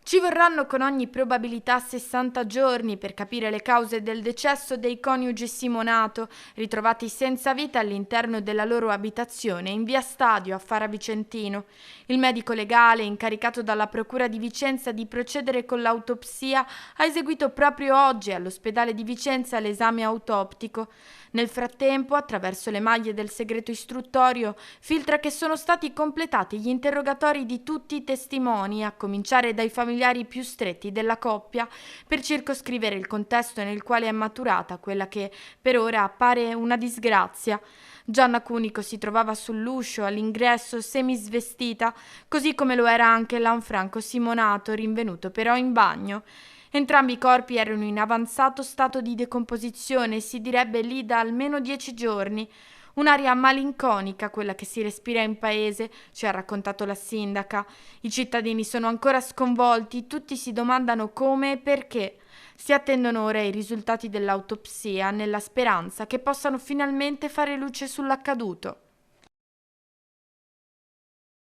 Ci vorranno con ogni probabilità 60 giorni per capire le cause del decesso dei coniugi Simonato, ritrovati senza vita all'interno della loro abitazione in via Stadio a Fara Vicentino. Il medico legale, incaricato dalla Procura di Vicenza di procedere con l'autopsia, ha eseguito proprio oggi all'ospedale di Vicenza l'esame autoptico. Nel frattempo, attraverso le maglie del segreto istruttorio, filtra che sono stati completati gli interrogatori di tutti i testimoni, a cominciare dai familiari più stretti della coppia, per circoscrivere il contesto nel quale è maturata quella che per ora appare una disgrazia. Gianna Cunico si trovava sull'uscio all'ingresso semisvestita, così come lo era anche Lanfranco Simonato, rinvenuto però in bagno. Entrambi i corpi erano in avanzato stato di decomposizione e si direbbe lì da almeno 10 giorni. Un'aria malinconica quella che si respira in paese, ci ha raccontato la sindaca. I cittadini sono ancora sconvolti, tutti si domandano come e perché. Si attendono ora i risultati dell'autopsia nella speranza che possano finalmente fare luce sull'accaduto.